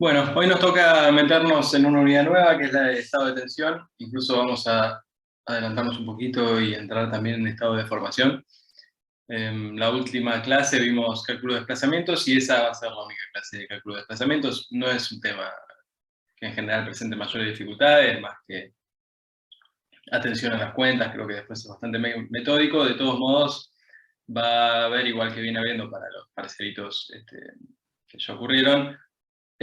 Bueno, hoy nos toca meternos en una unidad nueva, que es la de estado de tensión. Incluso vamos a adelantarnos un poquito y entrar también en estado de formación. En la última clase vimos cálculo de desplazamientos y esa va a ser la única clase de cálculo de desplazamientos. No es un tema que en general presente mayores dificultades, más que atención a las cuentas, creo que después es bastante metódico. De todos modos, va a haber, igual que viene habiendo para los parcelitos que ya ocurrieron,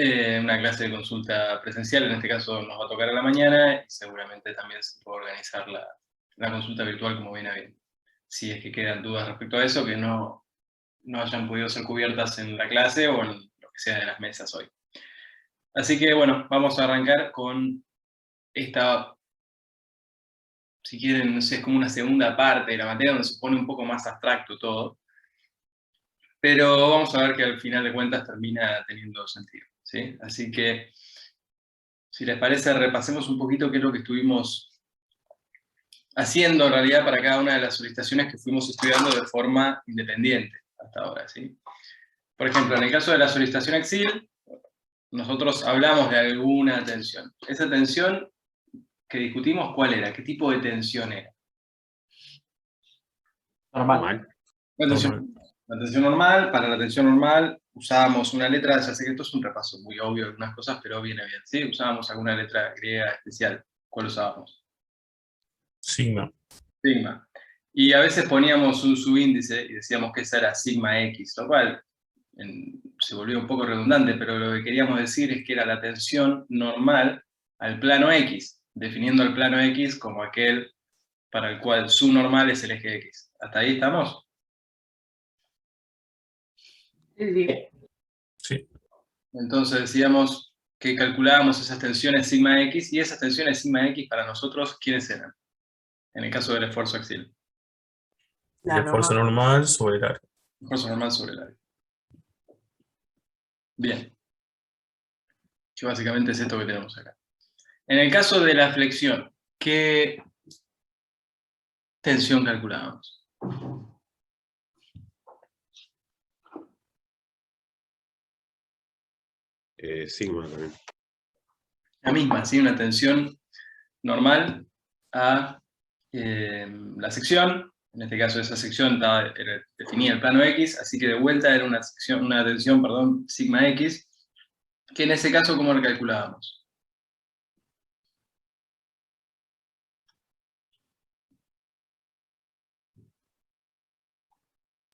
una clase de consulta presencial. En este caso nos va a tocar a la mañana, y seguramente también se puede organizar la consulta virtual como viene habiendo. Si es que quedan dudas respecto a eso, que no hayan podido ser cubiertas en la clase o en lo que sea de las mesas hoy. Así que bueno, vamos a arrancar con esta, si quieren, no sé, es como una segunda parte de la materia donde se pone un poco más abstracto todo, pero vamos a ver que al final de cuentas termina teniendo sentido, ¿sí? Así que, si les parece, repasemos un poquito qué es lo que estuvimos haciendo en realidad para cada una de las solicitaciones que fuimos estudiando de forma independiente hasta ahora, ¿sí? Por ejemplo, en el caso de la solicitación Exil, nosotros hablamos de alguna tensión. Esa tensión que discutimos, ¿cuál era? ¿Qué tipo de tensión era? Normal. La tensión normal. Para la tensión normal usábamos una letra, ya sé que esto es un repaso muy obvio de algunas cosas, pero viene bien, ¿sí? Usábamos alguna letra griega especial. ¿Cuál usábamos? Sigma. Sigma. Y a veces poníamos un subíndice y decíamos que esa era sigma X, lo cual se volvió un poco redundante, pero lo que queríamos decir es que era la tensión normal al plano X, definiendo el plano X como aquel para el cual su normal es el eje X. ¿Hasta ahí estamos? Sí. Entonces decíamos que calculábamos esas tensiones sigma X, y esas tensiones sigma X para nosotros, ¿quiénes eran? En el caso del esfuerzo axial. El esfuerzo normal sobre el área. Esfuerzo normal sobre el área. Bien. Que básicamente es esto que tenemos acá. En el caso de la flexión, ¿qué tensión calculábamos? Sigma también. La misma, ¿sí? Una tensión normal a la sección. En este caso esa sección definía el plano X, así que de vuelta era una tensión, sigma X, que en ese caso, ¿cómo lo calculábamos?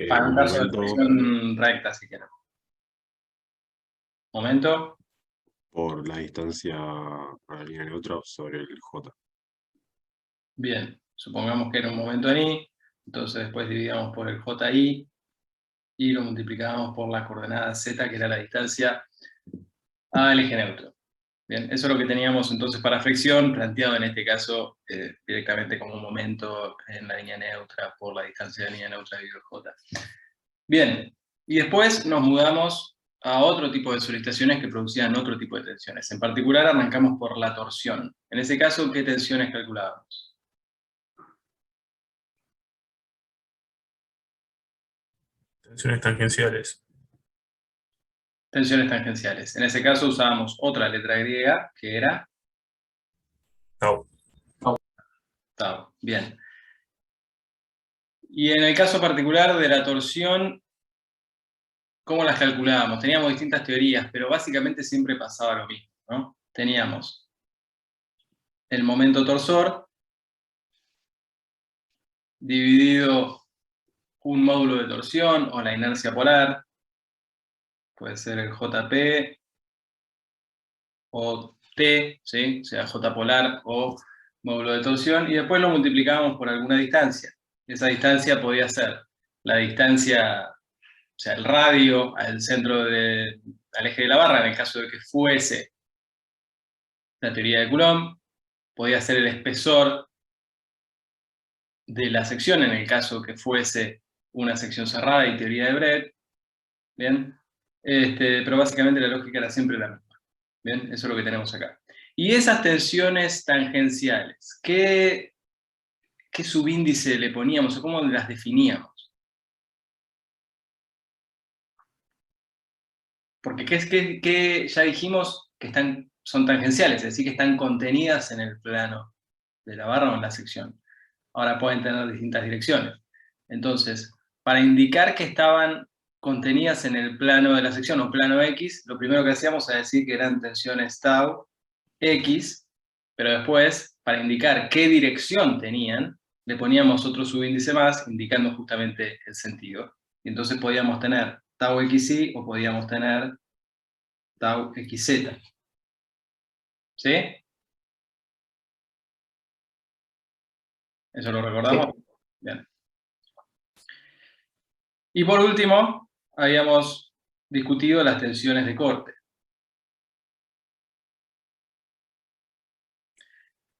Para un caso de flexión recta, si quieren. Momento. Por la distancia a la línea neutra sobre el J. Bien, supongamos que era un momento en I, entonces después dividíamos por el JI, y lo multiplicábamos por la coordenada Z, que era la distancia al eje neutro. Bien, eso es lo que teníamos entonces para flexión, planteado en este caso directamente como un momento en la línea neutra por la distancia de la línea neutra dividido J. Bien, y después nos mudamos a otro tipo de solicitaciones que producían otro tipo de tensiones. En particular arrancamos por la torsión. En ese caso, ¿qué tensiones calculábamos? Tensiones tangenciales. Tensiones tangenciales. En ese caso usábamos otra letra griega, que era Tau. Tau. Bien. Y en el caso particular de la torsión, ¿cómo las calculábamos? Teníamos distintas teorías, pero básicamente siempre pasaba lo mismo, ¿no? Teníamos el momento torsor dividido un módulo de torsión o la inercia polar, puede ser el JP o T, ¿sí? O sea, J polar o módulo de torsión, y después lo multiplicábamos por alguna distancia. Esa distancia podía ser la distancia, o sea, el radio al centro al eje de la barra, en el caso de que fuese la teoría de Coulomb, podía ser el espesor de la sección, en el caso que fuese una sección cerrada y teoría de Brett, ¿bien? Pero básicamente la lógica era siempre la misma, ¿bien? Eso es lo que tenemos acá. Y esas tensiones tangenciales, ¿qué subíndice le poníamos o cómo las definíamos? porque ¿qué ya dijimos? Que son tangenciales, es decir, que están contenidas en el plano de la barra o en la sección. Ahora pueden tener distintas direcciones. Entonces, para indicar que estaban contenidas en el plano de la sección o plano X, lo primero que hacíamos era decir que eran tensiones tau X, pero después, para indicar qué dirección tenían, le poníamos otro subíndice más, indicando justamente el sentido. Y entonces podíamos tener tau XY o podíamos tener tau XZ. ¿Sí? ¿Eso lo recordamos? Sí. Bien. Y por último, habíamos discutido las tensiones de corte.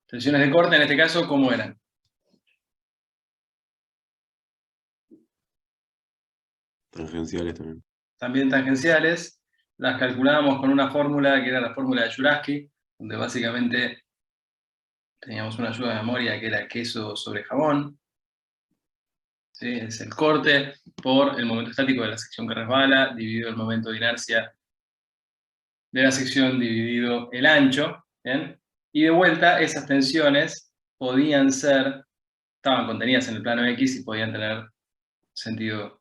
Tensiones de corte, en este caso, ¿cómo eran? Tangenciales también. También tangenciales. Las calculábamos con una fórmula que era la fórmula de Jurafsky, donde básicamente teníamos una ayuda de memoria que era queso sobre jabón. ¿Sí? Es el corte por el momento estático de la sección que resbala, dividido el momento de inercia de la sección, dividido el ancho. ¿Bien? Y de vuelta, esas tensiones estaban contenidas en el plano X y podían tener sentido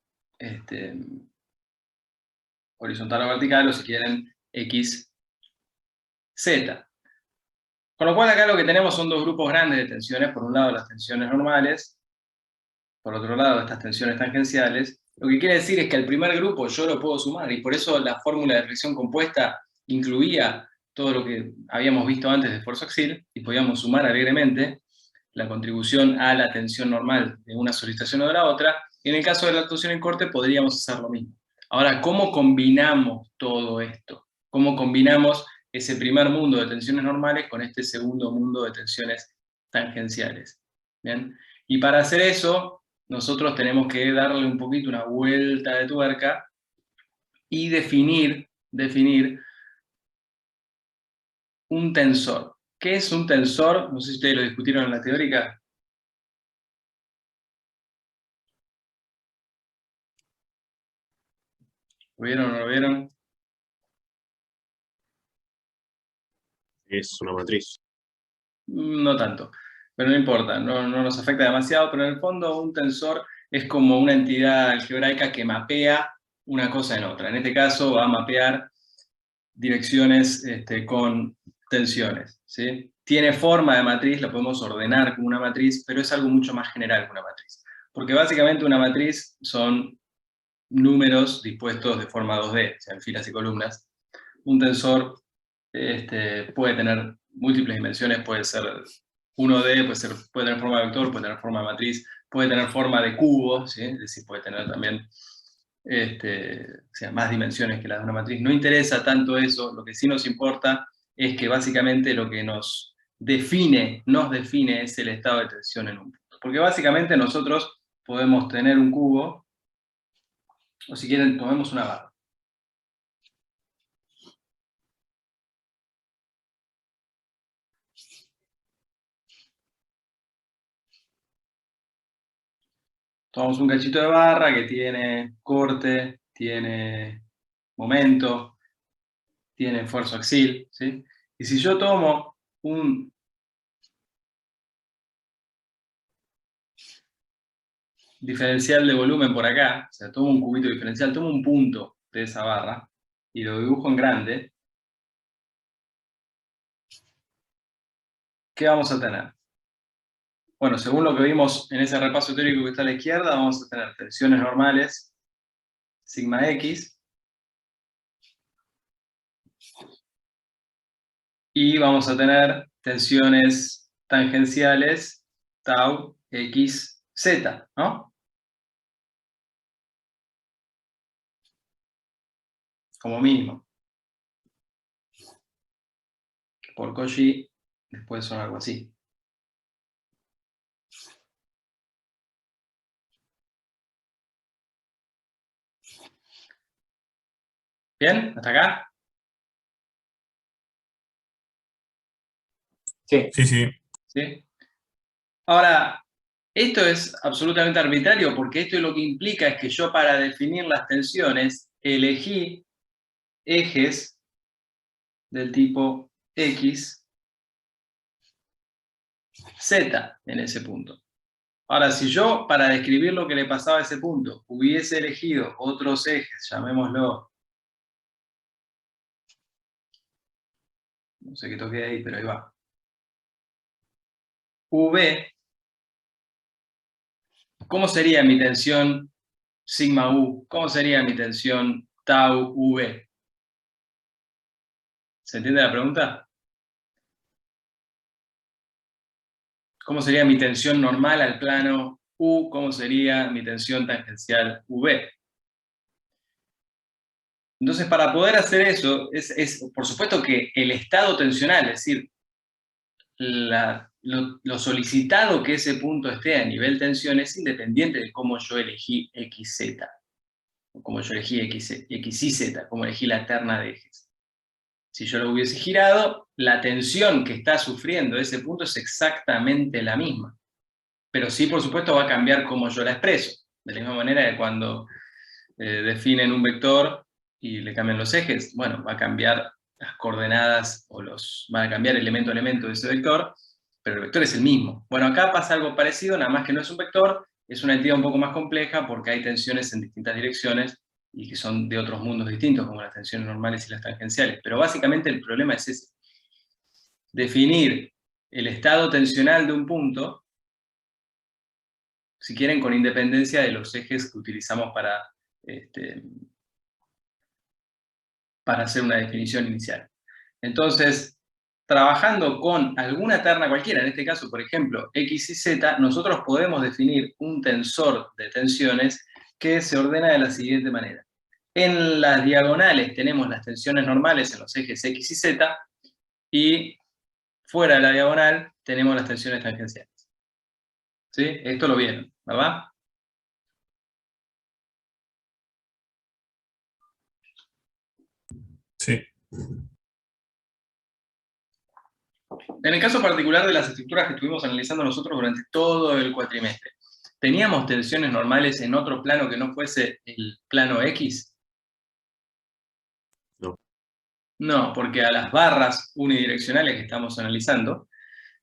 horizontal o vertical, o si quieren, X, Z. Con lo cual acá lo que tenemos son dos grupos grandes de tensiones. Por un lado las tensiones normales, por otro lado estas tensiones tangenciales. Lo que quiere decir es que el primer grupo yo lo puedo sumar, y por eso la fórmula de fricción compuesta incluía todo lo que habíamos visto antes de esfuerzo axial, y podíamos sumar alegremente la contribución a la tensión normal de una solicitación o de la otra. Y en el caso de la actuación en corte podríamos hacer lo mismo. Ahora, ¿cómo combinamos todo esto? ¿Cómo combinamos ese primer mundo de tensiones normales con este segundo mundo de tensiones tangenciales? ¿Bien? Y para hacer eso, nosotros tenemos que darle un poquito una vuelta de tuerca y definir un tensor. ¿Qué es un tensor? No sé si ustedes lo discutieron en la teórica. ¿Lo vieron o no lo vieron? Es una matriz. No tanto, pero no importa, no nos afecta demasiado, pero en el fondo un tensor es como una entidad algebraica que mapea una cosa en otra. En este caso va a mapear direcciones con tensiones, ¿sí? Tiene forma de matriz, la podemos ordenar como una matriz, pero es algo mucho más general que una matriz. Porque básicamente una matriz son números dispuestos de forma 2D, o sea, en filas y columnas. Un tensor puede tener múltiples dimensiones, puede ser 1D, puede tener forma de vector, puede tener forma de matriz, puede tener forma de cubo, ¿sí? Es decir, puede tener también o sea, más dimensiones que las de una matriz. No interesa tanto eso, lo que sí nos importa es que básicamente lo que nos define es el estado de tensión en un punto. Porque básicamente nosotros podemos tener un cubo, o si quieren, tomemos una barra. Tomamos un cachito de barra que tiene corte, tiene momento, tiene esfuerzo axial, ¿sí? Y si yo tomo un diferencial de volumen por acá, o sea, tomo un cubito diferencial, tomo un punto de esa barra y lo dibujo en grande, ¿qué vamos a tener? Bueno, según lo que vimos en ese repaso teórico que está a la izquierda, vamos a tener tensiones normales, sigma x, y vamos a tener tensiones tangenciales, tau x, z, ¿no? Como mínimo. Por Cauchy después son algo así. ¿Bien? ¿Hasta acá? Sí. Sí. ¿Sí? Ahora, esto es absolutamente arbitrario porque esto lo que implica es que yo para definir las tensiones elegí ejes del tipo X, Z en ese punto. Ahora, si yo, para describir lo que le pasaba a ese punto, hubiese elegido otros ejes, llamémoslo, no sé qué toqué ahí, pero ahí va, V, ¿cómo sería mi tensión sigma U? ¿Cómo sería mi tensión tau V? ¿Se entiende la pregunta? ¿Cómo sería mi tensión normal al plano U? ¿Cómo sería mi tensión tangencial V? Entonces, para poder hacer eso, es por supuesto que el estado tensional, es decir, lo solicitado que ese punto esté a nivel tensión es independiente de cómo yo elegí XZ, o cómo yo elegí XYZ, cómo elegí la terna de ejes. Si yo lo hubiese girado, la tensión que está sufriendo ese punto es exactamente la misma. Pero sí, por supuesto, va a cambiar cómo yo la expreso. De la misma manera que cuando definen un vector y le cambian los ejes, bueno, va a cambiar las coordenadas o va a cambiar elemento a elemento de ese vector, pero el vector es el mismo. Bueno, acá pasa algo parecido, nada más que no es un vector, es una entidad un poco más compleja porque hay tensiones en distintas direcciones y que son de otros mundos distintos, como las tensiones normales y las tangenciales. Pero básicamente el problema es ese. Definir el estado tensional de un punto, si quieren, con independencia de los ejes que utilizamos para hacer una definición inicial. Entonces, trabajando con alguna terna cualquiera, en este caso, por ejemplo, X y Z, nosotros podemos definir un tensor de tensiones que se ordena de la siguiente manera. En las diagonales tenemos las tensiones normales en los ejes X y Z, y fuera de la diagonal tenemos las tensiones tangenciales. ¿Sí? Esto lo vieron, ¿verdad? Sí. En el caso particular de las estructuras que estuvimos analizando nosotros durante todo el cuatrimestre, ¿teníamos tensiones normales en otro plano que no fuese el plano X? No. No, porque a las barras unidireccionales que estamos analizando,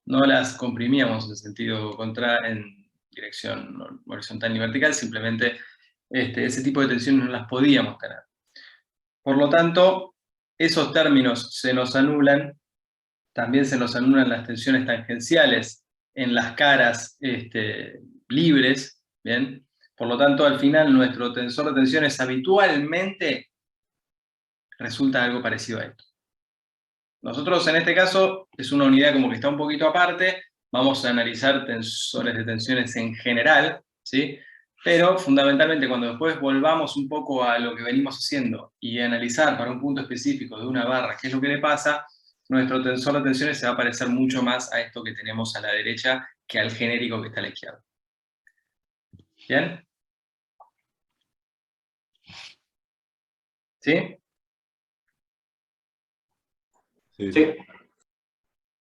no las comprimíamos en sentido en dirección horizontal ni vertical, simplemente ese tipo de tensiones no las podíamos tener. Por lo tanto, esos términos se nos anulan. También se nos anulan las tensiones tangenciales en las caras libres, ¿bien? Por lo tanto, al final, nuestro tensor de tensiones habitualmente resulta algo parecido a esto. Nosotros, en este caso, es una unidad como que está un poquito aparte, vamos a analizar tensores de tensiones en general, ¿sí? Pero, fundamentalmente, cuando después volvamos un poco a lo que venimos haciendo y analizar para un punto específico de una barra qué es lo que le pasa, nuestro tensor de tensiones se va a parecer mucho más a esto que tenemos a la derecha que al genérico que está a la izquierda. ¿Bien? ¿Sí? Sí.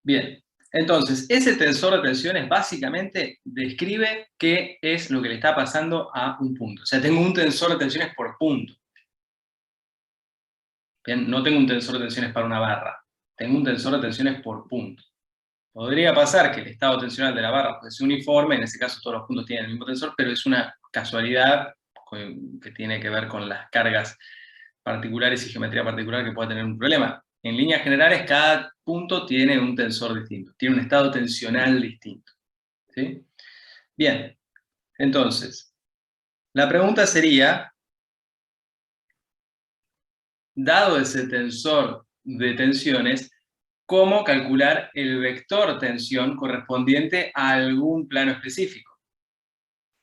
Bien. Entonces, ese tensor de tensiones básicamente describe qué es lo que le está pasando a un punto. O sea, tengo un tensor de tensiones por punto. Bien, no tengo un tensor de tensiones para una barra. Tengo un tensor de tensiones por punto. Podría pasar que el estado tensional de la barra fuese uniforme, en ese caso todos los puntos tienen el mismo tensor, pero es una casualidad que tiene que ver con las cargas particulares y geometría particular que pueda tener un problema. En líneas generales, cada punto tiene un tensor distinto, tiene un estado tensional distinto. ¿Sí? Bien, entonces, la pregunta sería, dado ese tensor de tensiones, ¿cómo calcular el vector tensión correspondiente a algún plano específico?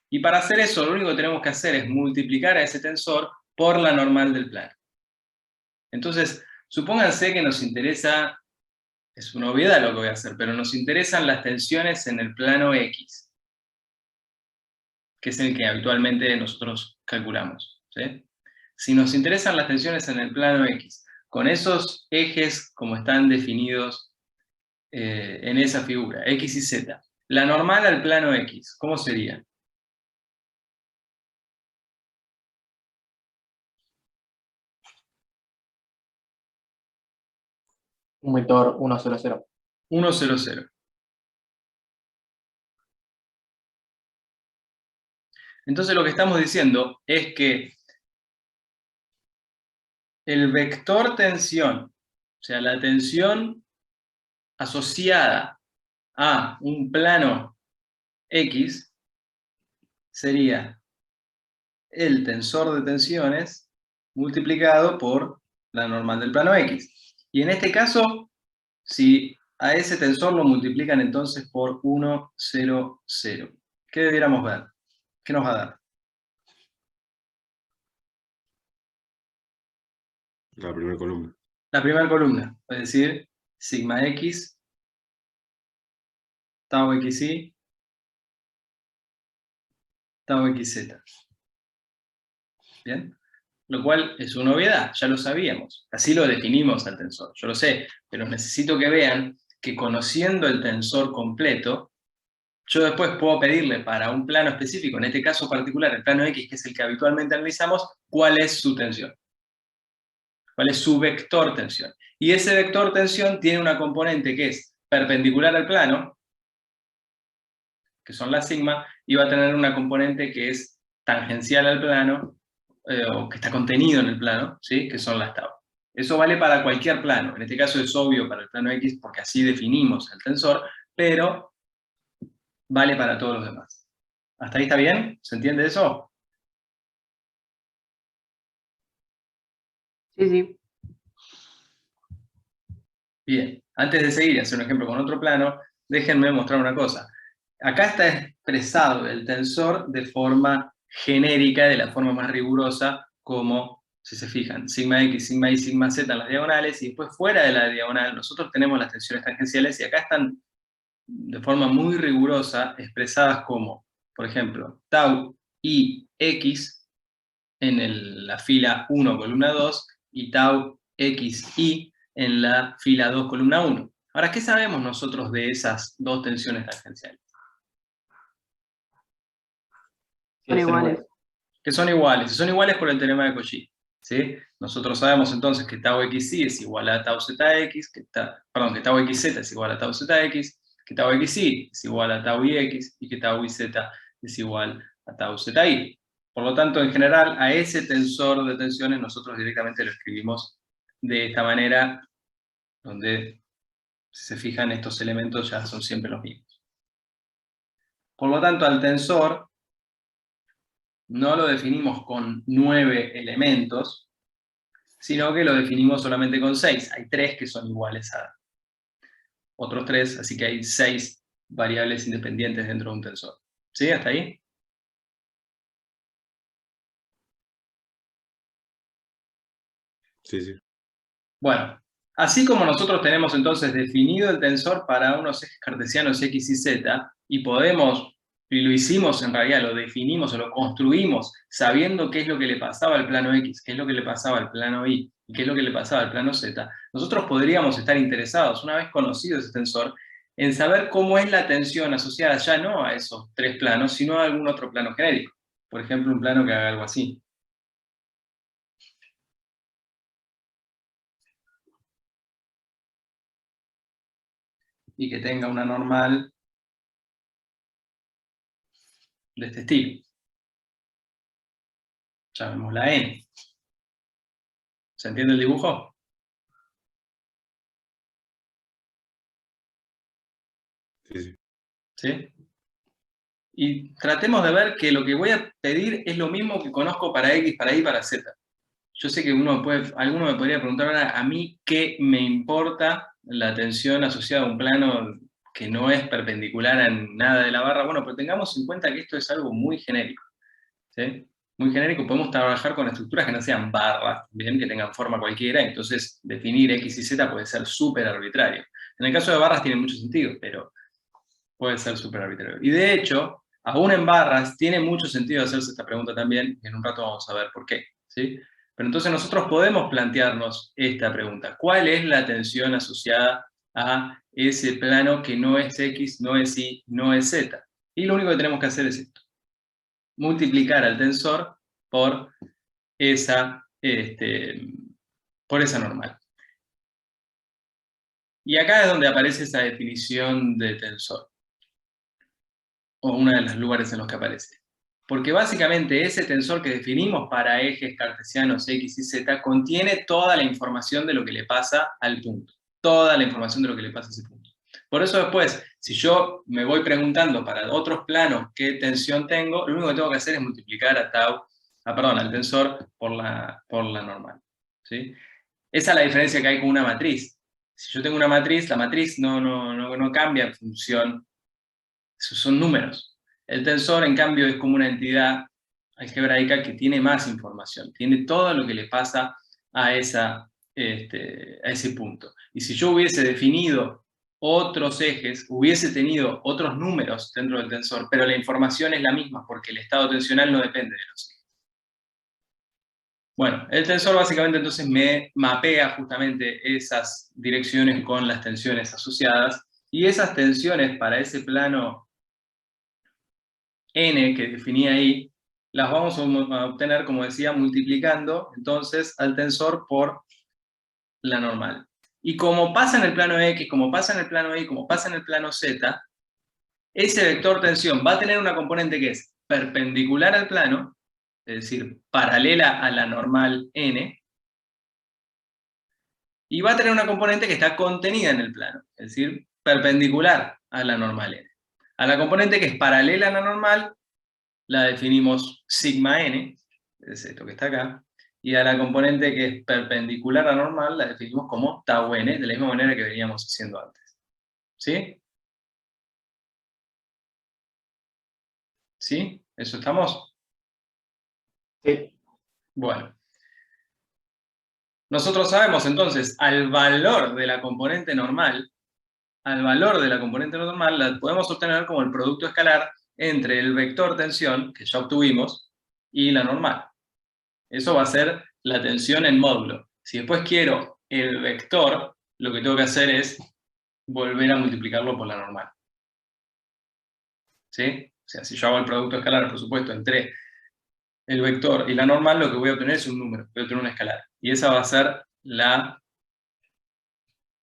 Y para hacer eso, lo único que tenemos que hacer es multiplicar a ese tensor por la normal del plano. Entonces, supónganse que nos interesa, es una obviedad lo que voy a hacer, pero nos interesan las tensiones en el plano X, que es el que habitualmente nosotros calculamos, ¿sí? Si nos interesan las tensiones en el plano X, con esos ejes como están definidos en esa figura, X y Z, la normal al plano X, ¿cómo sería? Un vector 1, 0, 0. 1, 0, 0. Entonces lo que estamos diciendo es que el vector tensión, o sea, la tensión asociada a un plano X, sería el tensor de tensiones multiplicado por la normal del plano X. Y en este caso, si a ese tensor lo multiplican entonces por 1, 0, 0, ¿qué debiéramos ver? ¿Qué nos va a dar? La primera columna. La primera columna, es decir, sigma X, tau XY, tau XZ. ¿Bien? Lo cual es una obviedad, ya lo sabíamos. Así lo definimos al tensor, yo lo sé, pero necesito que vean que conociendo el tensor completo, yo después puedo pedirle para un plano específico, en este caso particular, el plano X, que es el que habitualmente analizamos, cuál es su tensión. ¿Cuál es su vector tensión? Y ese vector tensión tiene una componente que es perpendicular al plano, que son las sigma, y va a tener una componente que es tangencial al plano, o que está contenido en el plano, ¿sí? Que son las tau. Eso vale para cualquier plano, en este caso es obvio para el plano X porque así definimos el tensor, pero vale para todos los demás. ¿Hasta ahí está bien? ¿Se entiende eso? Sí, sí. Bien, antes de seguir y hacer un ejemplo con otro plano, déjenme mostrar una cosa. Acá está expresado el tensor de forma genérica, de la forma más rigurosa, como, si se fijan, sigma X, sigma Y, sigma Z en las diagonales, y después fuera de la diagonal nosotros tenemos las tensiones tangenciales, y acá están de forma muy rigurosa expresadas como, por ejemplo, tau I X en la fila 1, columna 2, y tau XY en la fila 2, columna 1. Ahora, ¿qué sabemos nosotros de esas dos tensiones tangenciales? Son iguales. Que son iguales, y son iguales por el teorema de Cauchy, ¿sí? Nosotros sabemos entonces que tau XY es igual a tau ZX, que tau XZ es igual a tau ZX, que tau XY es igual a tau IX, y que tau IZ es igual a tau ZI. Por lo tanto, en general, a ese tensor de tensiones nosotros directamente lo escribimos de esta manera, donde, si se fijan, estos elementos ya son siempre los mismos. Por lo tanto, al tensor no lo definimos con 9 elementos, sino que lo definimos solamente con 6. Hay 3 que son iguales a otros 3, así que hay 6 variables independientes dentro de un tensor. ¿Sí? ¿Hasta ahí? Sí, sí. Bueno, así como nosotros tenemos entonces definido el tensor para unos ejes cartesianos X y Z, y podemos, y lo hicimos en realidad, lo definimos o lo construimos sabiendo qué es lo que le pasaba al plano X, qué es lo que le pasaba al plano Y, y qué es lo que le pasaba al plano Z, nosotros podríamos estar interesados, una vez conocido ese tensor, en saber cómo es la tensión asociada ya no a esos 3 planos, sino a algún otro plano genérico. Por ejemplo, un plano que haga algo así. Y que tenga una normal de este estilo. Llamémosla N. ¿Se entiende el dibujo? Sí, sí. ¿Sí? Y tratemos de ver que lo que voy a pedir es lo mismo que conozco para X, para Y, para Z. Yo sé que alguno me podría preguntar ahora, a mí qué me importa la tensión asociada a un plano que no es perpendicular a nada de la barra. Bueno, pero tengamos en cuenta que esto es algo muy genérico. ¿Sí? Muy genérico, podemos trabajar con estructuras que no sean barras, bien, que tengan forma cualquiera, entonces definir X y Z puede ser súper arbitrario. En el caso de barras tiene mucho sentido, pero puede ser súper arbitrario. Y de hecho, aún en barras, tiene mucho sentido hacerse esta pregunta también, y en un rato vamos a ver por qué. ¿Sí? Pero entonces nosotros podemos plantearnos esta pregunta. ¿Cuál es la tensión asociada a ese plano que no es X, no es Y, no es Z? Y lo único que tenemos que hacer es esto. Multiplicar al tensor por esa normal. Y acá es donde aparece esa definición de tensor, o uno de los lugares en los que aparece. Porque básicamente ese tensor que definimos para ejes cartesianos X y Z contiene toda la información de lo que le pasa al punto. Toda la información de lo que le pasa a ese punto. Por eso después, si yo me voy preguntando para otros planos qué tensión tengo, lo único que tengo que hacer es multiplicar al tensor por la normal. ¿Sí? Esa es la diferencia que hay con una matriz. Si yo tengo una matriz, la matriz no cambia en función, son números. El tensor, en cambio, es como una entidad algebraica que tiene más información, tiene todo lo que le pasa a ese punto. Y si yo hubiese definido otros ejes, hubiese tenido otros números dentro del tensor, pero la información es la misma porque el estado tensional no depende de los ejes. Bueno, el tensor básicamente entonces me mapea justamente esas direcciones con las tensiones asociadas, y esas tensiones para ese plano n que definí ahí, las vamos a obtener, como decía, multiplicando entonces al tensor por la normal. Y como pasa en el plano X, como pasa en el plano Y, como pasa en el plano Z, ese vector tensión va a tener una componente que es perpendicular al plano, es decir, paralela a la normal n, y va a tener una componente que está contenida en el plano, es decir, perpendicular a la normal n. A la componente que es paralela a la normal, la definimos sigma n, es esto que está acá, y a la componente que es perpendicular a la normal, la definimos como tau n, de la misma manera que veníamos haciendo antes. ¿Sí? ¿Sí? ¿Eso estamos? Sí. Bueno. Nosotros sabemos entonces al valor de la componente normal, la podemos obtener como el producto escalar entre el vector tensión, que ya obtuvimos, y la normal. Eso va a ser la tensión en módulo. Si después quiero el vector, lo que tengo que hacer es volver a multiplicarlo por la normal. ¿Sí? O sea, si yo hago el producto escalar, por supuesto, entre el vector y la normal, lo que voy a obtener es un número, voy a obtener una escalar. Y esa va a ser la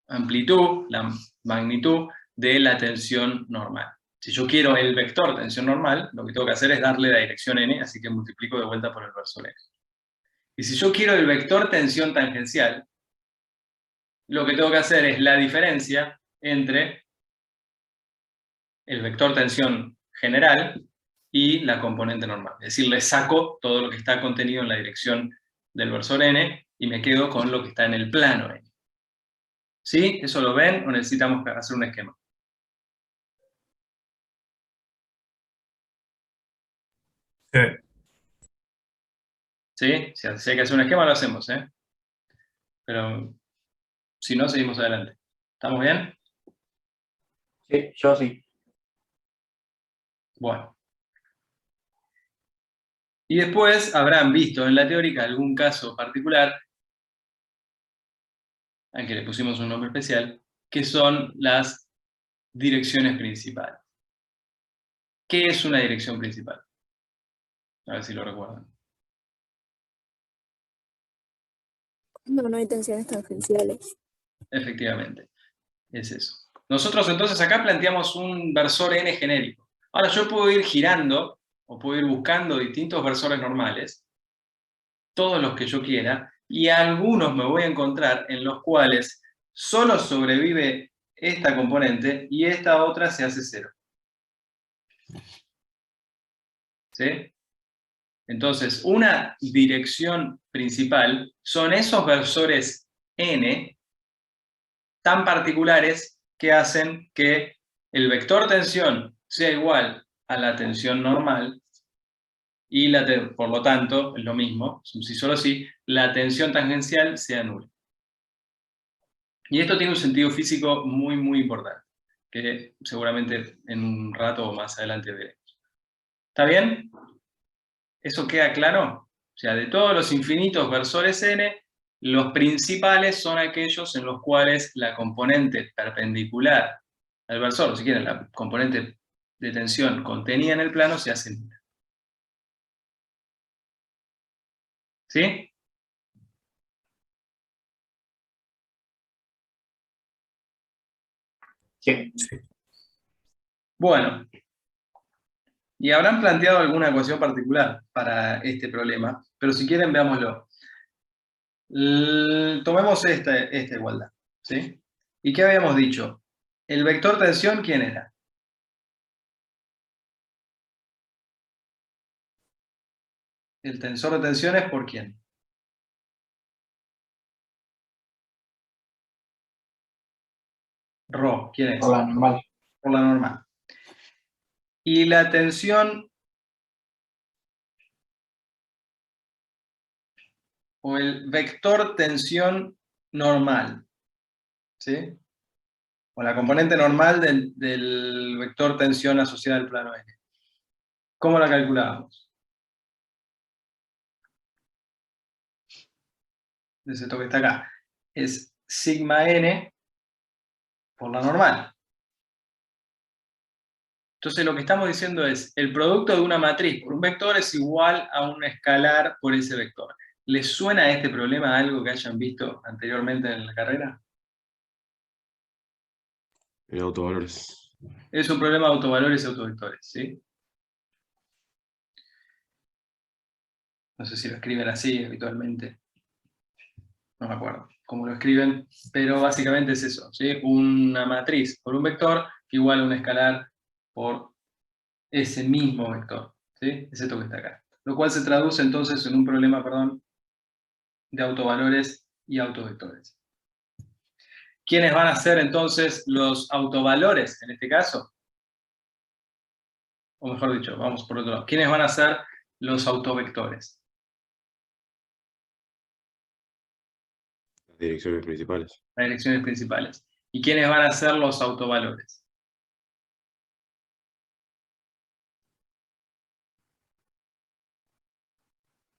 amplitud, la magnitud de la tensión normal. Si yo quiero el vector tensión normal, lo que tengo que hacer es darle la dirección n, así que multiplico de vuelta por el versor n. Y si yo quiero el vector tensión tangencial, lo que tengo que hacer es la diferencia entre el vector tensión general y la componente normal. Es decir, le saco todo lo que está contenido en la dirección del versor n y me quedo con lo que está en el plano n. ¿Sí? ¿Eso lo ven o necesitamos hacer un esquema? Sí. ¿Sí? Si hay que hacer un esquema, lo hacemos, ¿eh? Pero si no, seguimos adelante. ¿Estamos bien? Sí, yo sí. Bueno. Y después habrán visto en la teórica algún caso particular, al que le pusimos un nombre especial, que son las direcciones principales. ¿Qué es una dirección principal? A ver si lo recuerdan. No hay tensiones tangenciales. Efectivamente, es eso. Nosotros entonces acá planteamos un versor n genérico. Ahora yo puedo ir girando, o puedo ir buscando distintos versores normales, todos los que yo quiera, y algunos me voy a encontrar en los cuales solo sobrevive esta componente y esta otra se hace cero. ¿Sí? Entonces, una dirección principal son esos versores n tan particulares que hacen que el vector tensión sea igual a la tensión normal y por lo tanto, es lo mismo, si solo si, la tensión tangencial sea nula. Y esto tiene un sentido físico muy importante, que seguramente en un rato o más adelante veremos. ¿Está bien? ¿Eso queda claro? O sea, de todos los infinitos versores n, los principales son aquellos en los cuales la componente perpendicular al versor, o si quieren, la componente de tensión contenida en el plano se hace nula. ¿Sí? Sí. Sí. Bueno, y habrán planteado alguna ecuación particular para este problema, pero si quieren veámoslo. Tomemos esta igualdad, ¿sí? ¿Y qué habíamos dicho? ¿El vector tensión quién era? ¿El tensor de tensiones por quién? Rho, ¿quién es? Por la normal. Por la normal. Y la tensión o el vector tensión normal, ¿sí? O la componente normal del vector tensión asociada al plano N. ¿Cómo la calculábamos? Es esto que está acá. Es sigma n por la normal. Entonces lo que estamos diciendo es, el producto de una matriz por un vector es igual a un escalar por ese vector. ¿Les suena este problema a algo que hayan visto anteriormente en la carrera? Autovalores. Es un problema de autovalores y autovectores, ¿sí? No sé si lo escriben así habitualmente. No me acuerdo cómo lo escriben, pero básicamente es eso, ¿sí? Una matriz por un vector igual a un escalar por ese mismo vector, ¿sí? Es esto que está acá. Lo cual se traduce entonces en un problema, perdón, de autovalores y autovectores. ¿Quiénes van a ser entonces los autovalores en este caso? O mejor dicho, vamos por otro lado. ¿Quiénes van a ser los autovectores? Las direcciones principales. Las direcciones principales. ¿Y quiénes van a ser los autovalores?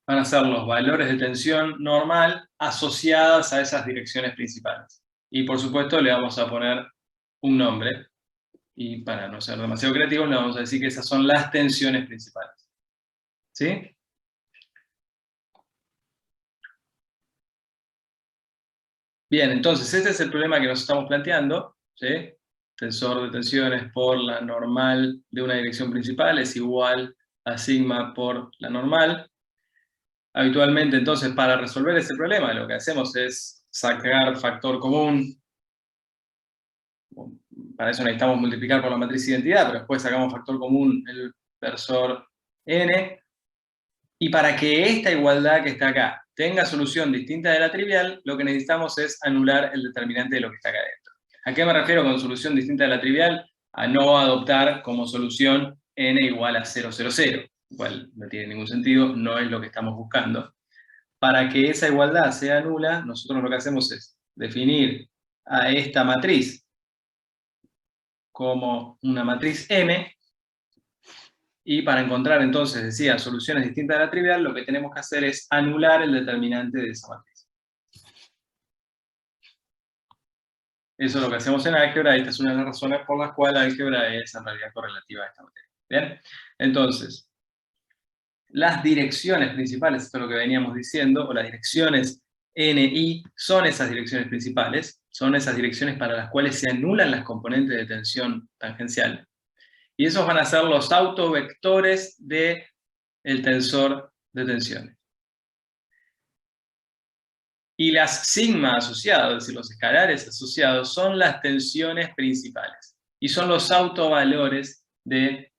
Van a ser los valores de tensión normal asociadas a esas direcciones principales. Y por supuesto le vamos a poner un nombre. Y para no ser demasiado creativos, le vamos a decir que esas son las tensiones principales. ¿Sí? Bien, entonces este es el problema que nos estamos planteando, ¿sí? Tensor de tensiones por la normal de una dirección principal es igual a sigma por la normal. Habitualmente, entonces, para resolver ese problema, lo que hacemos es sacar factor común. Para eso necesitamos multiplicar por la matriz de identidad, pero después sacamos factor común el versor n. Y para que esta igualdad que está acá tenga solución distinta de la trivial, lo que necesitamos es anular el determinante de lo que está acá adentro. ¿A qué me refiero con solución distinta de la trivial? A no adoptar como solución n igual a 0, 0, 0, igual no tiene ningún sentido, no es lo que estamos buscando. Para que esa igualdad sea nula, nosotros lo que hacemos es definir a esta matriz como una matriz M, y para encontrar entonces, decía, soluciones distintas a la trivial, lo que tenemos que hacer es anular el determinante de esa matriz. Eso es lo que hacemos en álgebra, y esta es una de las razones por las cuales la álgebra es en realidad correlativa a esta materia. ¿Bien? Entonces, las direcciones principales, esto es lo que veníamos diciendo, o las direcciones N, I, son esas direcciones principales, son esas direcciones para las cuales se anulan las componentes de tensión tangencial. Y esos van a ser los autovectores del tensor de tensiones. Y las sigma asociadas, es decir, los escalares asociados, son las tensiones principales. Y son los autovalores del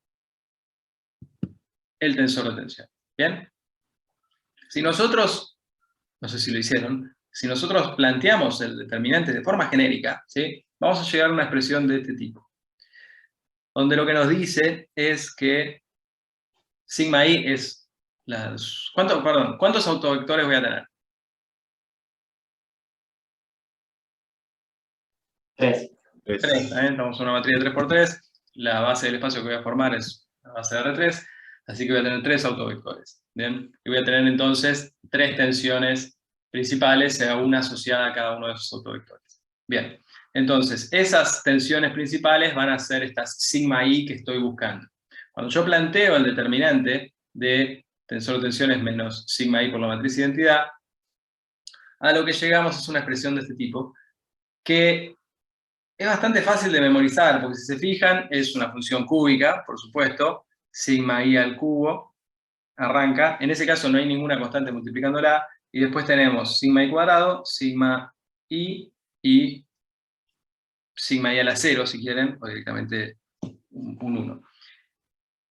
tensor de tensión. ¿Bien? Si nosotros, no sé si lo hicieron, si nosotros planteamos el determinante de forma genérica, ¿sí? Vamos a llegar a una expresión de este tipo. Donde lo que nos dice es que sigma i es las... ¿Cuántos autovectores voy a tener? 3. 3. 3, ¿eh? Estamos en una matriz de 3×3, la base del espacio que voy a formar es la base de R3, así que voy a tener 3 autovectores. ¿Bien? Y voy a tener entonces 3 tensiones principales, sea una asociada a cada uno de esos autovectores. Bien, entonces esas tensiones principales van a ser estas sigma i que estoy buscando. Cuando yo planteo el determinante de tensor de tensiones menos sigma i por la matriz de identidad, a lo que llegamos es una expresión de este tipo, que es bastante fácil de memorizar, porque si se fijan, es una función cúbica, por supuesto, sigma i al cubo, arranca, en ese caso no hay ninguna constante multiplicándola, y después tenemos sigma i cuadrado, sigma i y sigma i a la 0, si quieren, o directamente un 1.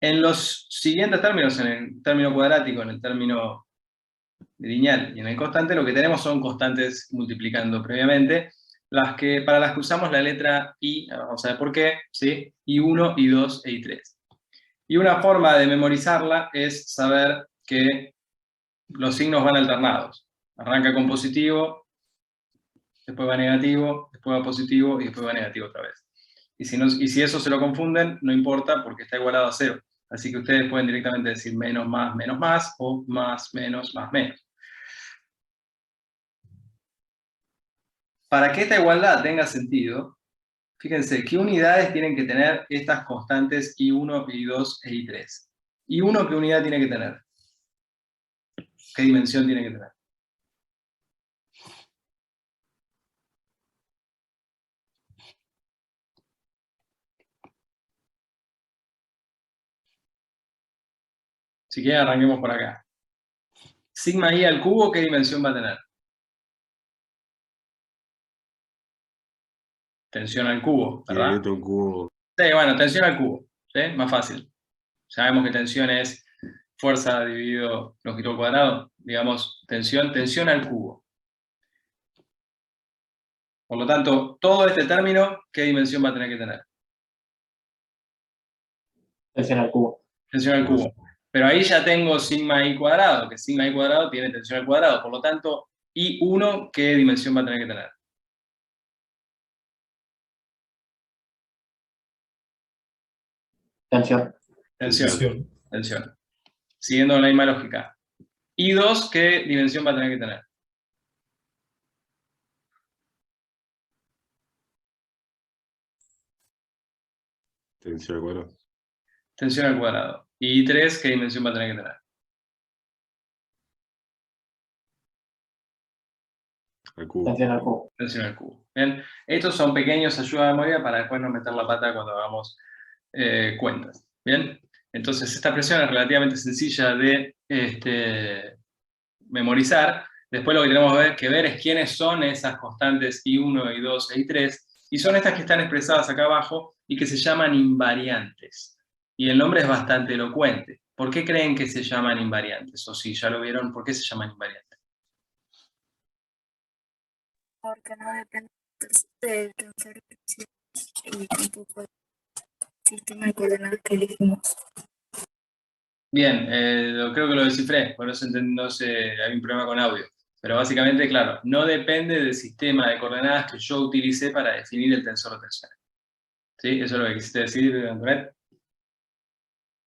En los siguientes términos, en el término cuadrático, en el término lineal y en el constante, lo que tenemos son constantes multiplicando previamente, para las que usamos la letra I, vamos a ver por qué, ¿sí? I1, I2 e I3. Y una forma de memorizarla es saber que los signos van alternados. Arranca con positivo, después va negativo, después va positivo y después va negativo otra vez. Y si eso se lo confunden, no importa porque está igualado a 0. Así que ustedes pueden directamente decir menos más, o más menos más menos. Para que esta igualdad tenga sentido, fíjense, ¿qué unidades tienen que tener estas constantes I1, I2 e I3? ¿I1 qué unidad tiene que tener? ¿Qué dimensión tiene que tener? Si quieren, arranquemos por acá. Sigma i al cubo, ¿qué dimensión va a tener? Tensión al cubo, ¿verdad? Newton cubo. Sí, bueno, tensión al cubo, ¿sí? Más fácil. Sabemos que tensión es fuerza dividido longitud al cuadrado. Digamos, tensión al cubo. Por lo tanto, todo este término, ¿qué dimensión va a tener que tener? Tensión al cubo. Tensión al cubo. Pero ahí ya tengo sigma i cuadrado, que sigma i cuadrado tiene tensión al cuadrado. Por lo tanto, I1, ¿qué dimensión va a tener que tener? Tensión. Tensión. Siguiendo la misma lógica. I2, ¿qué dimensión va a tener que tener? Tensión al cuadrado. Tensión al cuadrado. Y I3, ¿qué dimensión va a tener que tener? Al cubo. Tensión al cubo. Tensión al cubo. Bien, estos son pequeños ayudas de memoria para después no meter la pata cuando hagamos cuentas. Bien, entonces esta expresión es relativamente sencilla de memorizar. Después lo que tenemos que ver es quiénes son esas constantes I1, I2 e I3, y son estas que están expresadas acá abajo y que se llaman invariantes. Y el nombre es bastante elocuente. ¿Por qué creen que se llaman invariantes? O si ya lo vieron, ¿por qué se llaman invariantes? Porque no depende del tensor y tampoco del sistema de coordenadas que elegimos. Bien, creo que lo descifré, por eso no sé, hay un problema con audio. Pero básicamente, claro, no depende del sistema de coordenadas que yo utilicé para definir el tensor de tensiones. ¿Sí? ¿Eso es lo que quisiste decir, Antoinette?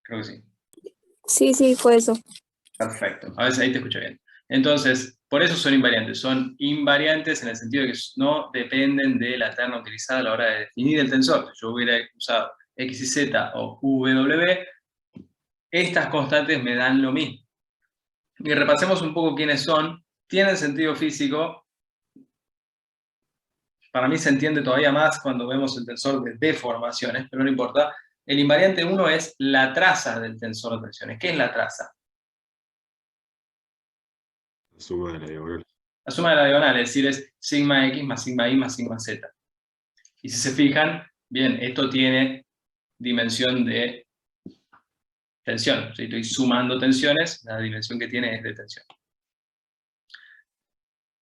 Creo que sí. Sí, fue eso. Perfecto, a veces ahí te escucho bien. Entonces, por eso son invariantes. Son invariantes en el sentido de que no dependen de la terna utilizada a la hora de definir el tensor. Si yo hubiera usado x y z o w, estas constantes me dan lo mismo. Y repasemos un poco quiénes son. Tienen sentido físico. Para mí se entiende todavía más cuando vemos el tensor de deformaciones, pero no importa. El invariante 1 es la traza del tensor de tensiones. ¿Qué es la traza? La suma de la diagonal. La suma de la diagonal, es decir, es sigma x más sigma y más sigma z. Y si se fijan, bien, esto tiene dimensión de tensión. Si estoy sumando tensiones, la dimensión que tiene es de tensión.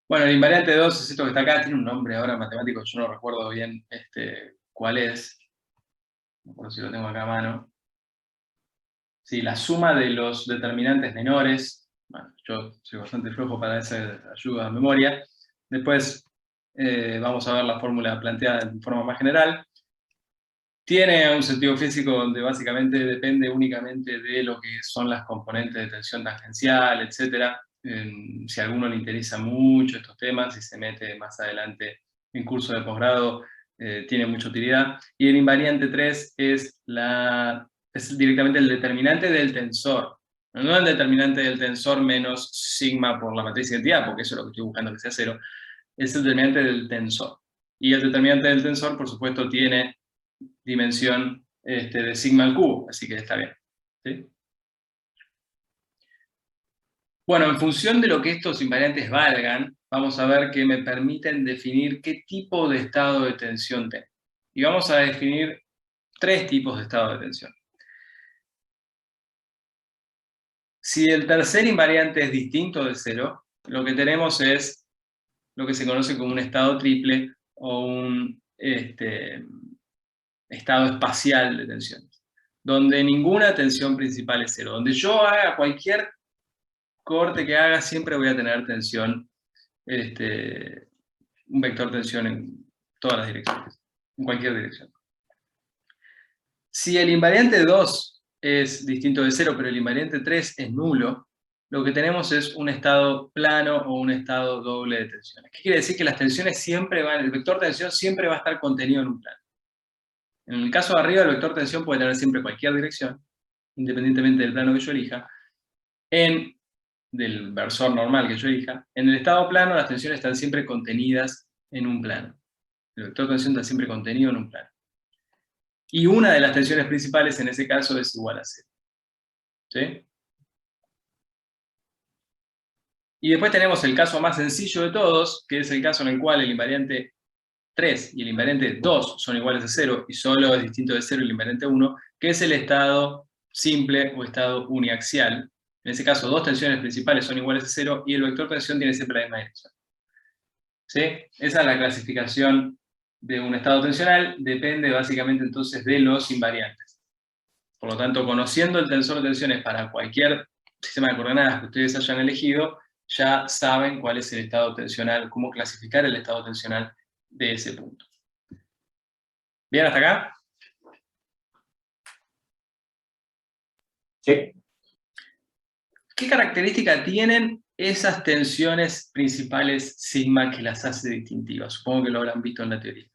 Bueno, el invariante 2 es esto que está acá, tiene un nombre ahora matemático, yo no recuerdo bien cuál es. No recuerdo si lo tengo acá a mano. Sí, la suma de los determinantes menores. Bueno, yo soy bastante flojo para esa ayuda a memoria. Después vamos a ver la fórmula planteada de forma más general. Tiene un sentido físico donde básicamente depende únicamente de lo que son las componentes de tensión tangencial, etc. Si a alguno le interesa mucho estos temas y se mete más adelante en curso de posgrado, tiene mucha utilidad. Y el invariante 3 es directamente el determinante del tensor. No el determinante del tensor menos sigma por la matriz de identidad, porque eso es lo que estoy buscando que sea 0. Es el determinante del tensor. Y el determinante del tensor, por supuesto, tiene dimensión de sigma al cubo, así que está bien. ¿Sí? Bueno, en función de lo que estos invariantes valgan, vamos a ver que me permiten definir qué tipo de estado de tensión tengo. Y vamos a definir 3 tipos de estado de tensión. Si el tercer invariante es distinto de 0, lo que tenemos es lo que se conoce como un estado triple o un estado espacial de tensiones, donde ninguna tensión principal es 0. Donde yo haga cualquier corte que haga, siempre voy a tener tensión, un vector tensión en todas las direcciones, en cualquier dirección. Si el invariante 2 es distinto de 0, pero el invariante 3 es nulo, lo que tenemos es un estado plano o un estado doble de tensiones. ¿Qué quiere decir? Que las tensiones siempre van, el vector tensión siempre va a estar contenido en un plano. En el caso de arriba, el vector tensión puede tener siempre cualquier dirección, independientemente del plano que yo elija. Del versor normal que yo elija. En el estado plano, las tensiones están siempre contenidas en un plano. El vector tensión está siempre contenido en un plano. Y una de las tensiones principales en ese caso es igual a 0. ¿Sí? Y después tenemos el caso más sencillo de todos, que es el caso en el cual el invariante 3 y el invariante 2 son iguales a 0, y solo es distinto de 0 el invariante 1, que es el estado simple o estado uniaxial. En ese caso, 2 tensiones principales son iguales a 0, y el vector tensión tiene siempre la misma dirección. ¿Sí? Esa es la clasificación de un estado tensional, depende básicamente entonces de los invariantes. Por lo tanto, conociendo el tensor de tensiones para cualquier sistema de coordenadas que ustedes hayan elegido, ya saben cuál es el estado tensional, cómo clasificar el estado tensional de ese punto. ¿Bien hasta acá? Sí. ¿Qué característica tienen esas tensiones principales sigma que las hace distintivas? Supongo que lo habrán visto en la teoría.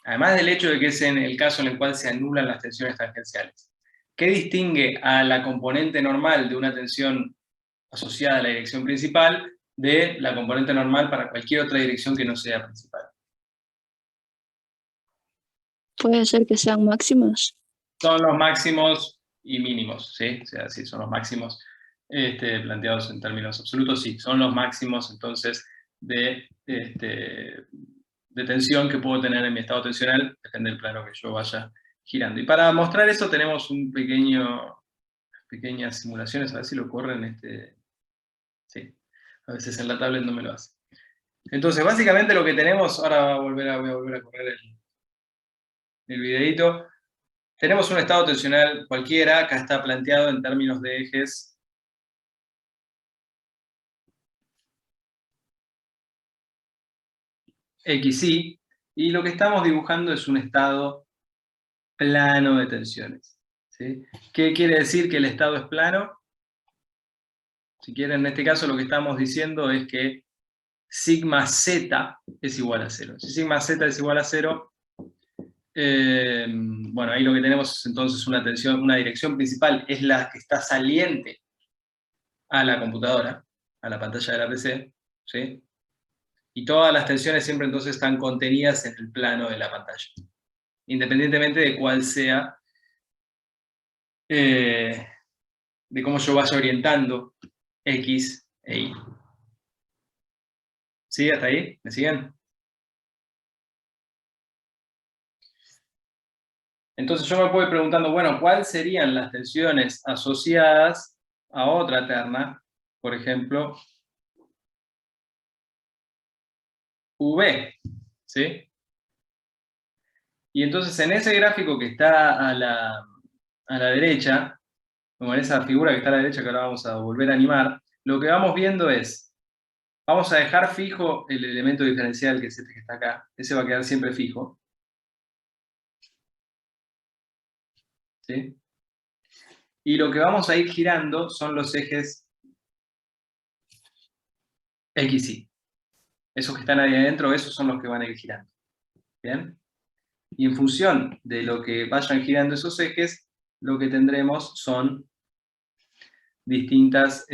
Además del hecho de que es en el caso en el cual se anulan las tensiones tangenciales. ¿Qué distingue a la componente normal de una tensión asociada a la dirección principal de la componente normal para cualquier otra dirección que no sea principal? Puede ser que sean máximos. Son los máximos y mínimos, ¿sí? O sea, sí, son los máximos planteados en términos absolutos, sí, son los máximos entonces de tensión que puedo tener en mi estado tensional, depende del plano que yo vaya girando. Y para mostrar eso tenemos pequeñas simulaciones, a ver si lo corren. Sí, a veces en la tablet no me lo hace. Entonces, básicamente lo que tenemos, ahora voy a volver a correr el videito. Tenemos un estado tensional cualquiera, acá está planteado en términos de ejes X, Y, y lo que estamos dibujando es un estado plano de tensiones. ¿Sí? ¿Qué quiere decir que el estado es plano? Si quieren, en este caso lo que estamos diciendo es que sigma z es igual a 0. Si sigma z es igual a 0, bueno, ahí lo que tenemos es entonces una dirección principal, es la que está saliente a la computadora, a la pantalla de la PC, ¿sí? Y todas las tensiones siempre entonces están contenidas en el plano de la pantalla, independientemente de cuál sea, de cómo yo vaya orientando X e Y. ¿Sí? ¿Hasta ahí? ¿Me siguen? Entonces yo me puedo ir preguntando, bueno, ¿cuáles serían las tensiones asociadas a otra terna? Por ejemplo, V, ¿sí? Y entonces en ese gráfico que está a la derecha, como en esa figura que está a la derecha que ahora vamos a volver a animar, lo que vamos viendo es, vamos a dejar fijo el elemento diferencial que es este que está acá, ese va a quedar siempre fijo. ¿Sí? Y lo que vamos a ir girando son los ejes X, Y. Esos que están ahí adentro, esos son los que van a ir girando. ¿Bien? Y en función de lo que vayan girando esos ejes, lo que tendremos son distintas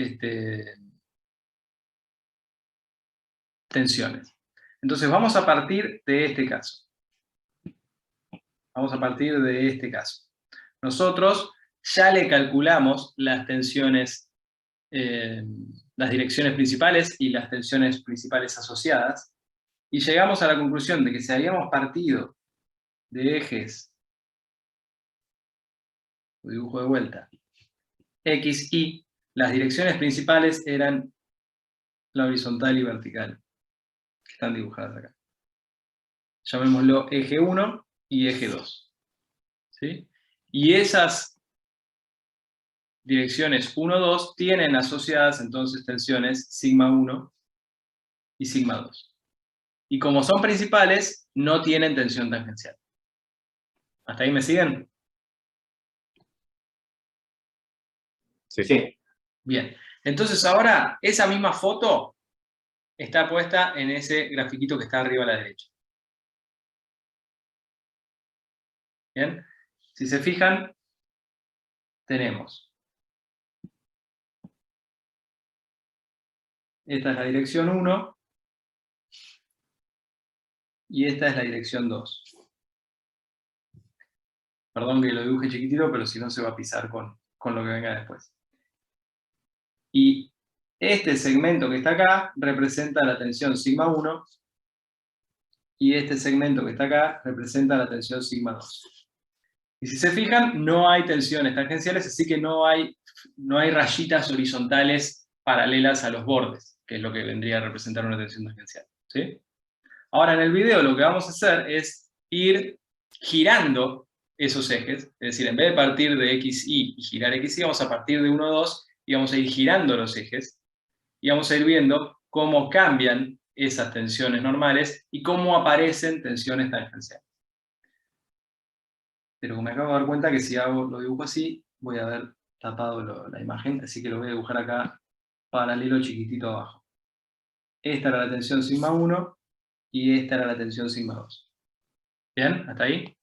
tensiones. Entonces vamos a partir de este caso. Vamos a partir de este caso. Nosotros ya le calculamos las tensiones, las direcciones principales y las tensiones principales asociadas, y llegamos a la conclusión de que si habíamos partido de ejes, dibujo de vuelta, X, Y, las direcciones principales eran la horizontal y vertical, que están dibujadas acá. Llamémoslo eje 1 y eje 2. ¿Sí? Y esas direcciones 1, 2 tienen asociadas entonces tensiones sigma 1 y sigma 2. Y como son principales, no tienen tensión tangencial. ¿Hasta ahí me siguen? Sí. Sí. Bien. Entonces ahora, esa misma foto está puesta en ese grafiquito que está arriba a la derecha. Bien. Si se fijan, tenemos. Esta es la dirección 1. Y esta es la dirección 2. Perdón que lo dibuje chiquitito, pero si no se va a pisar con lo que venga después. Y este segmento que está acá representa la tensión sigma 1, y este segmento que está acá representa la tensión sigma 2. Y si se fijan, no hay tensiones tangenciales, así que no hay rayitas horizontales paralelas a los bordes, que es lo que vendría a representar una tensión tangencial. ¿Sí? Ahora, en el video lo que vamos a hacer es ir girando esos ejes, es decir, en vez de partir de XY y girar XY, vamos a partir de 1, 2, y vamos a ir girando los ejes, y vamos a ir viendo cómo cambian esas tensiones normales y cómo aparecen tensiones tangenciales. Pero me acabo de dar cuenta que si lo dibujo así, voy a haber tapado la imagen, así que lo voy a dibujar acá paralelo chiquitito abajo. Esta era la tensión sigma 1, y esta era la tensión sigma 2. ¿Bien? ¿Hasta ahí?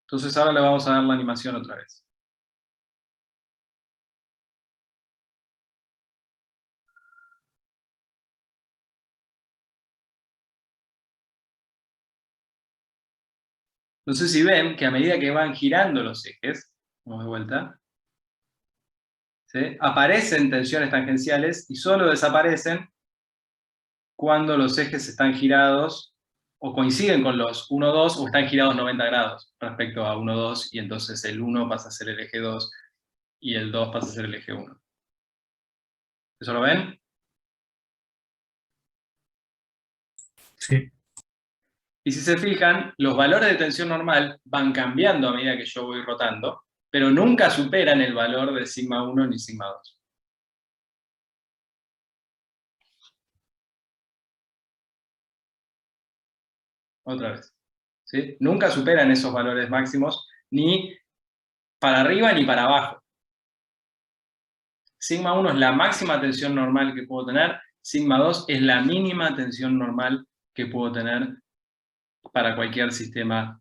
Entonces ahora le vamos a dar la animación otra vez. No sé si ven que a medida que van girando los ejes, vamos de vuelta, ¿sí? Aparecen tensiones tangenciales y solo desaparecen cuando los ejes están girados o coinciden con los 1, 2 o están girados 90 grados respecto a 1, 2, y entonces el 1 pasa a ser el eje 2 y el 2 pasa a ser el eje 1. ¿Eso lo ven? Sí. Y si se fijan, los valores de tensión normal van cambiando a medida que yo voy rotando, pero nunca superan el valor de sigma 1 ni sigma 2. Otra vez. ¿Sí? Nunca superan esos valores máximos, ni para arriba ni para abajo. Sigma 1 es la máxima tensión normal que puedo tener, sigma 2 es la mínima tensión normal que puedo tener para cualquier sistema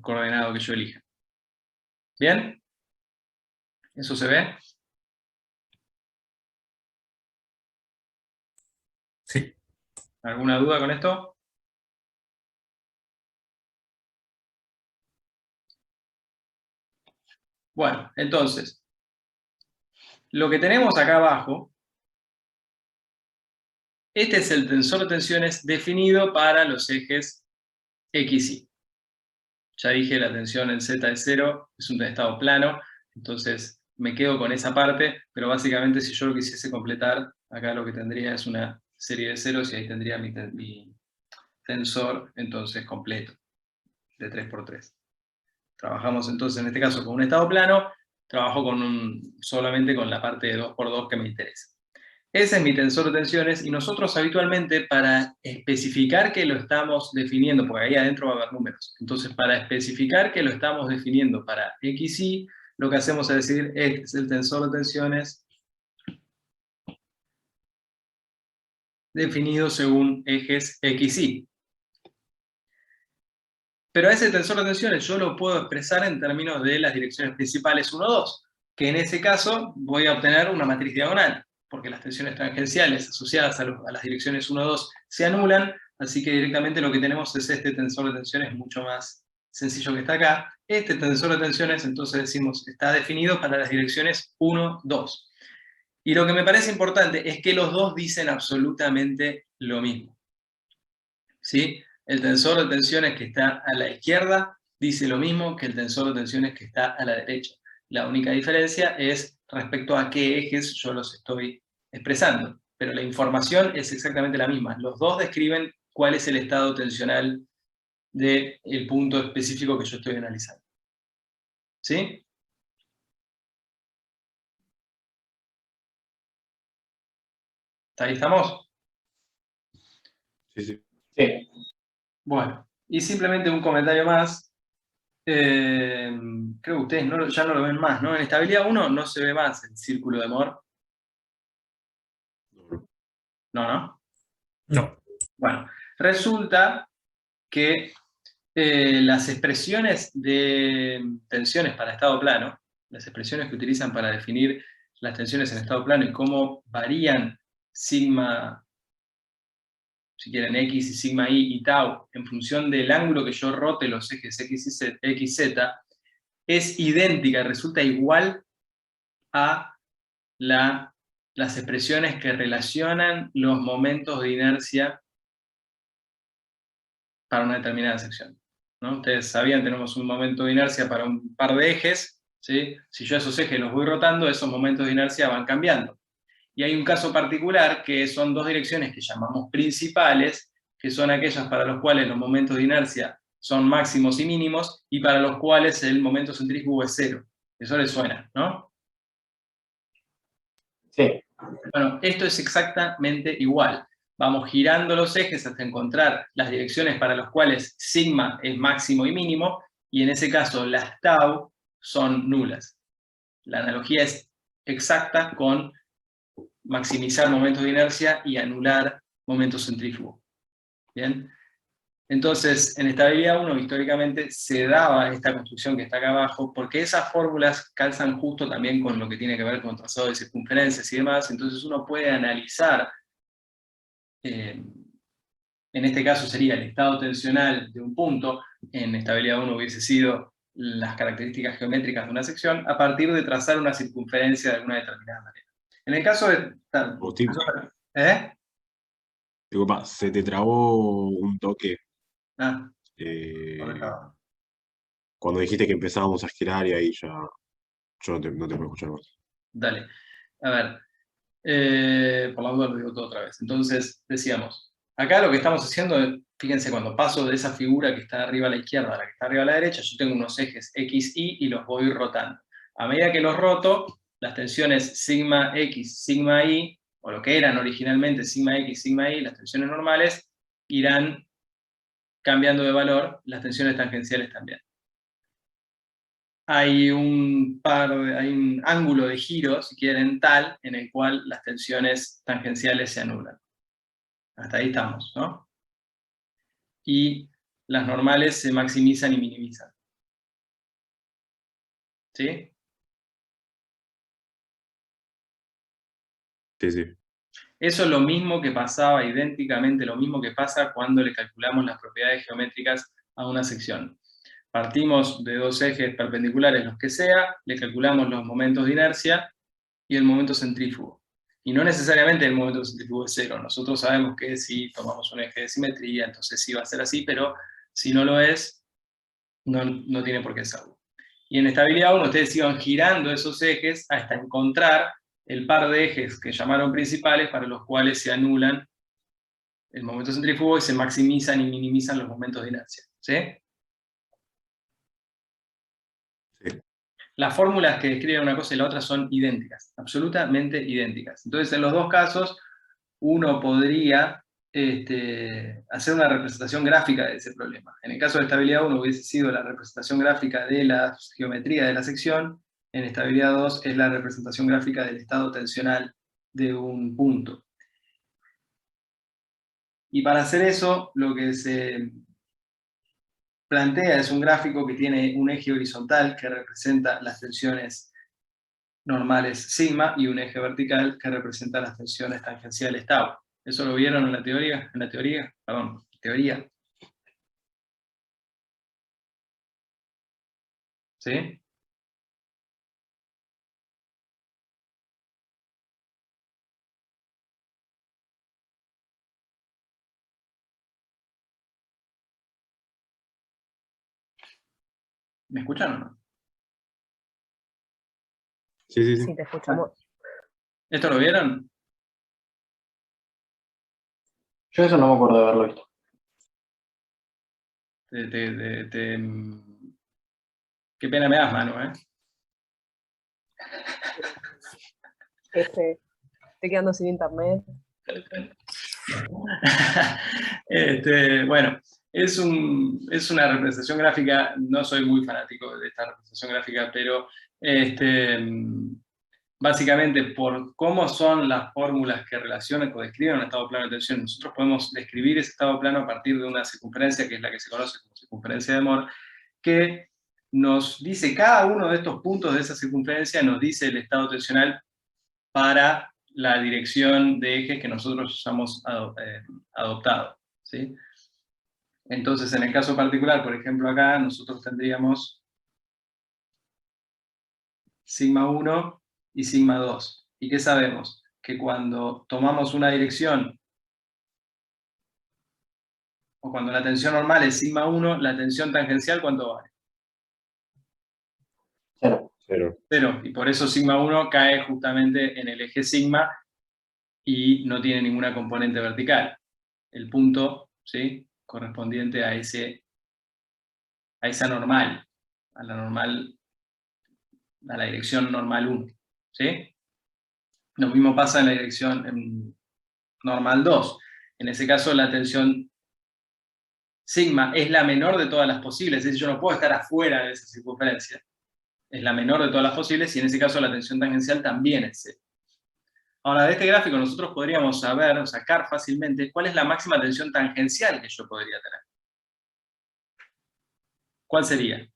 coordenado que yo elija. ¿Bien? ¿Eso se ve? Sí. ¿Alguna duda con esto? Bueno, entonces, lo que tenemos acá abajo, este es el tensor de tensiones definido para los ejes X, Y. Ya dije, la tensión en Z es 0, es un estado plano, entonces me quedo con esa parte, pero básicamente si yo lo quisiese completar, acá lo que tendría es una serie de ceros y ahí tendría mi tensor entonces completo, de 3×3. Trabajamos entonces en este caso con un estado plano, trabajo solamente con la parte de 2×2 que me interesa. Ese es mi tensor de tensiones, y nosotros habitualmente para especificar que lo estamos definiendo, porque ahí adentro va a haber números, entonces para especificar que lo estamos definiendo para XY, lo que hacemos es decir, este es el tensor de tensiones definido según ejes XY. Pero a ese tensor de tensiones yo lo puedo expresar en términos de las direcciones principales 1, 2, que en ese caso voy a obtener una matriz diagonal. porque las tensiones tangenciales asociadas a las direcciones 1, 2 se anulan, así que directamente lo que tenemos es este tensor de tensiones mucho más sencillo que está acá. Este tensor de tensiones, entonces decimos, está definido para las direcciones 1, 2. Y lo que me parece importante es que los dos dicen absolutamente lo mismo. ¿Sí? El tensor de tensiones que está a la izquierda dice lo mismo que el tensor de tensiones que está a la derecha. La única diferencia es respecto a qué ejes yo los estoy expresando. Pero la información es exactamente la misma. Los dos describen cuál es el estado tensional del punto específico que yo estoy analizando. ¿Sí? ¿Ahí estamos? Sí, sí. Sí. Bueno, y simplemente un comentario más. Creo que ustedes ya no lo ven más, ¿no? En estabilidad 1 no se ve más el círculo de Moore. ¿No? No. Bueno, resulta que las expresiones de tensiones para estado plano, las expresiones que utilizan para definir las tensiones en estado plano y cómo varían sigma, si quieren, X y sigma Y y tau, en función del ángulo que yo rote los ejes X y Z, es idéntica, resulta igual a las expresiones que relacionan los momentos de inercia para una determinada sección, ¿no? Ustedes sabían, tenemos un momento de inercia para un par de ejes, ¿sí? Si yo esos ejes los voy rotando, esos momentos de inercia van cambiando. Y hay un caso particular que son dos direcciones que llamamos principales, que son aquellas para los cuales los momentos de inercia son máximos y mínimos, y para los cuales el momento centrífugo es 0. Eso les suena, ¿no? Sí. Bueno, esto es exactamente igual. Vamos girando los ejes hasta encontrar las direcciones para las cuales sigma es máximo y mínimo, y en ese caso las tau son nulas. La analogía es exacta con maximizar momentos de inercia y anular momentos centrífugos. ¿Bien? Entonces, en estabilidad 1 históricamente se daba esta construcción que está acá abajo, porque esas fórmulas calzan justo también con lo que tiene que ver con trazado de circunferencias y demás, entonces uno puede analizar, en este caso sería el estado tensional de un punto, en estabilidad 1 hubiese sido las características geométricas de una sección, a partir de trazar una circunferencia de alguna determinada manera. En el caso de... Agustín, ¿Eh? disculpa, se te trabó un toque Ah, cuando dijiste que empezábamos a girar y ahí ya yo no te puedo escuchar más. dale. A ver, por la duda lo digo todo otra vez. Entonces, decíamos, acá lo que estamos haciendo, fíjense, cuando paso de esa figura que está arriba a la izquierda a la que está arriba a la derecha, yo tengo unos ejes X, Y y los voy rotando. A medida que los roto, las tensiones sigma X, sigma Y, o lo que eran originalmente sigma X, sigma Y, las tensiones normales, irán cambiando de valor, las tensiones tangenciales también. Hay un ángulo de giro, si quieren, tal, en el cual las tensiones tangenciales se anulan. Hasta ahí estamos, ¿no? Y las normales se maximizan y minimizan. ¿Sí? Sí, sí. Eso es lo mismo que pasaba, idénticamente lo mismo que pasa cuando le calculamos las propiedades geométricas a una sección. Partimos de dos ejes perpendiculares, los que sea, le calculamos los momentos de inercia y el momento centrífugo. Y no necesariamente el momento centrífugo es 0. Nosotros sabemos que si tomamos un eje de simetría, entonces sí va a ser así, pero si no lo es, no tiene por qué serlo. Y en estabilidad 1 ustedes iban girando esos ejes hasta encontrar el par de ejes que llamaron principales para los cuales se anulan el momento centrífugo y se maximizan y minimizan los momentos de inercia. ¿Sí? Sí. Las fórmulas que describen una cosa y la otra son idénticas, absolutamente idénticas. Entonces, en los dos casos, uno podría hacer una representación gráfica de ese problema. En el caso de estabilidad 1 hubiese sido la representación gráfica de la geometría de la sección, en estabilidad 2 es la representación gráfica del estado tensional de un punto. Y para hacer eso, lo que se plantea es un gráfico que tiene un eje horizontal que representa las tensiones normales sigma y un eje vertical que representa las tensiones tangenciales tau. ¿Eso lo vieron en la teoría? Perdón, teoría. ¿Sí? ¿Me escuchan o no? Sí, sí, sí. Sí, te escuchamos. ¿Esto lo vieron? Yo eso no me acuerdo de haberlo visto. Qué pena me das, Manu, ¿eh? Estoy quedando sin internet. Bueno, es una representación gráfica, no soy muy fanático de esta representación gráfica, pero básicamente por cómo son las fórmulas que relacionan o describen un estado plano de tensión, nosotros podemos describir ese estado plano a partir de una circunferencia, que es la que se conoce como circunferencia de Moore, que nos dice cada uno de estos puntos de esa circunferencia, nos dice el estado tensional para la dirección de ejes que nosotros hemos adoptado, ¿sí? Entonces, en el caso particular, por ejemplo acá, nosotros tendríamos sigma 1 y sigma 2. ¿Y qué sabemos? Que cuando tomamos una dirección, o cuando la tensión normal es sigma 1, la tensión tangencial, ¿cuánto vale? 0. 0. 0. Y por eso sigma 1 cae justamente en el eje sigma y no tiene ninguna componente vertical. El punto, ¿sí?, correspondiente a esa normal, a la dirección normal 1, ¿sí? Lo mismo pasa en la dirección normal 2. En ese caso la tensión sigma es la menor de todas las posibles, es decir, yo no puedo estar afuera de esa circunferencia. Es la menor de todas las posibles, y en ese caso la tensión tangencial también es 0. Ahora, de este gráfico nosotros podríamos saber, o sacar fácilmente, cuál es la máxima tensión tangencial que yo podría tener. ¿Cuál sería?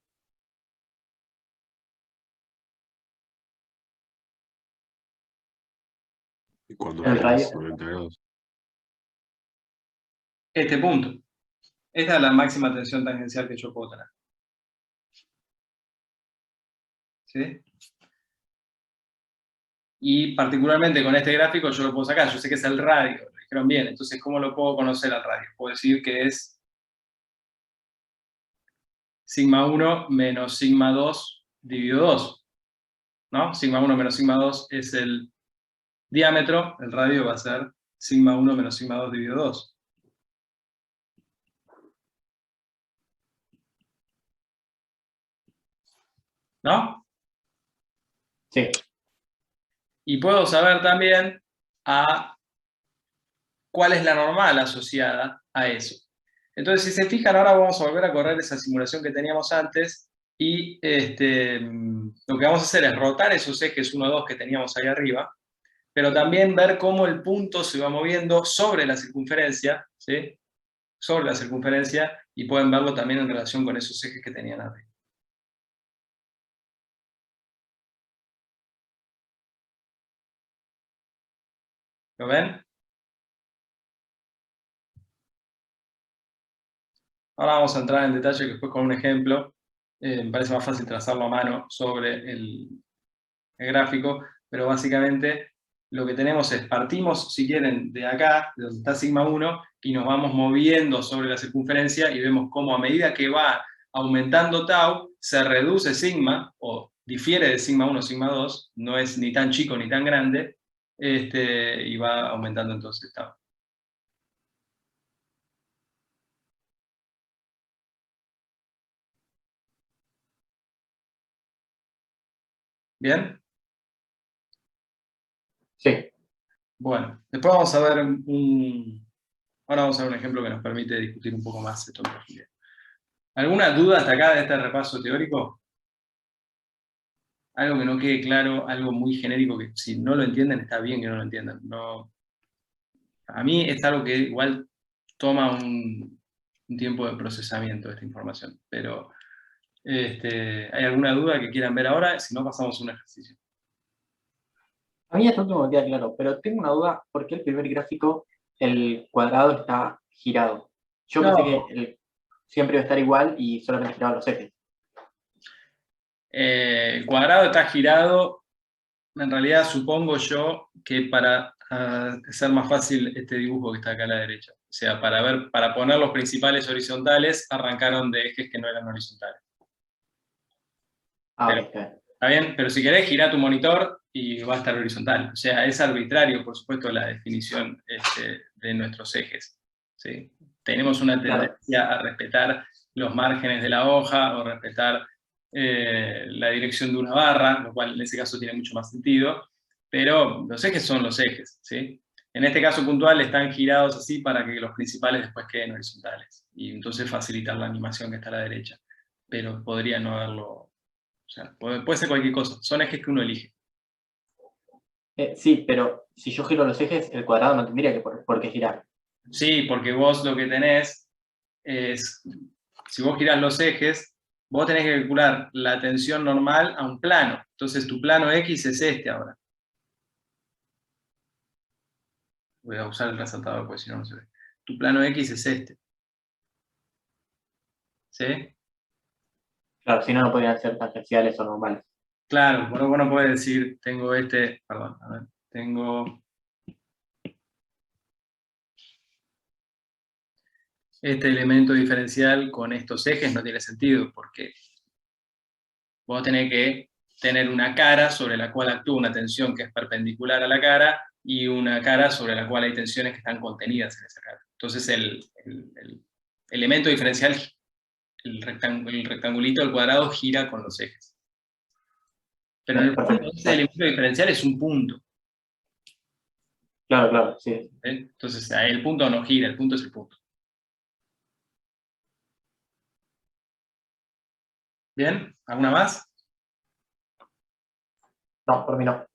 Y cuando El giras radio. 90 grados. Este punto. Esta es la máxima tensión tangencial que yo puedo tener. ¿Sí? Y particularmente con este gráfico yo lo puedo sacar, yo sé que es el radio, lo dijeron bien, entonces ¿cómo lo puedo conocer al radio? Puedo decir que es sigma 1 menos sigma 2 dividido 2, ¿no? Sigma 1 menos sigma 2 es el diámetro, el radio va a ser sigma 1 menos sigma 2 dividido 2. ¿No? Sí. Y puedo saber también cuál es la normal asociada a eso. Entonces, si se fijan, ahora vamos a volver a correr esa simulación que teníamos antes, y lo que vamos a hacer es rotar esos ejes 1, 2 que teníamos ahí arriba, pero también ver cómo el punto se va moviendo sobre la circunferencia, ¿sí?, sobre la circunferencia, y pueden verlo también en relación con esos ejes que tenían arriba. ¿Lo ven? Ahora vamos a entrar en detalle después con un ejemplo. Me parece más fácil trazarlo a mano sobre el gráfico, pero básicamente lo que tenemos es, partimos, si quieren, de acá, de donde está sigma 1, y nos vamos moviendo sobre la circunferencia, y vemos cómo a medida que va aumentando tau, se reduce sigma, o difiere de sigma 1 a sigma 2, no es ni tan chico ni tan grande, y va aumentando entonces tau. ¿Bien? Sí. Bueno, después vamos a ver ahora vamos a ver un ejemplo que nos permite discutir un poco más esto en profundidad. ¿Alguna duda hasta acá de este repaso teórico? Algo que no quede claro, algo muy genérico que si no lo entienden está bien que no lo entiendan. No, a mí es algo que igual toma un tiempo de procesamiento de esta información, pero ¿hay alguna duda que quieran ver ahora? Si no, pasamos a un ejercicio. A mí esto último me queda claro, pero tengo una duda, ¿por qué el primer gráfico, el cuadrado está girado? Yo pensé No. que siempre iba a estar igual y solamente giraban los ejes. El cuadrado está girado, en realidad supongo yo que para hacer más fácil este dibujo que está acá a la derecha. O sea, para poner los principales horizontales, arrancaron de ejes que no eran horizontales. Ah, Pero, ok, está bien. ¿está bien? Pero si querés, girá tu monitor y va a estar horizontal. O sea, es arbitrario, por supuesto, la definición de nuestros ejes, ¿sí? Tenemos una Claro. tendencia a respetar los márgenes de la hoja o respetar la dirección de una barra, lo cual en ese caso tiene mucho más sentido, pero los ejes son los ejes, ¿sí? En este caso puntual están girados así para que los principales después queden horizontales, y entonces facilitar la animación que está a la derecha, pero podría no haberlo, o sea, puede ser cualquier cosa, son ejes que uno elige. Sí, pero si yo giro los ejes, el cuadrado no tendría que por qué girar. Sí, porque vos lo que tenés es, si vos girás los ejes, vos tenés que calcular la tensión normal a un plano. Entonces tu plano X es este ahora. Voy a usar el resaltador porque si no, no se ve. Tu plano X es este. ¿Sí? Claro, si no, no podrían ser tangenciales o normales. Claro, vos no podés decir, tengo este, perdón, a ver, tengo este elemento diferencial con estos ejes, no tiene sentido, porque vos tenés que tener una cara sobre la cual actúa una tensión que es perpendicular a la cara y una cara sobre la cual hay tensiones que están contenidas en esa cara. Entonces el elemento diferencial, el rectangulito del cuadrado gira con los ejes. Pero en el fondo Perfecto. ese elemento diferencial es un punto. Claro, claro, sí. ¿Sí? Entonces ahí el punto no gira, el punto es el punto. ¿Bien? ¿Alguna más? No, por mí no.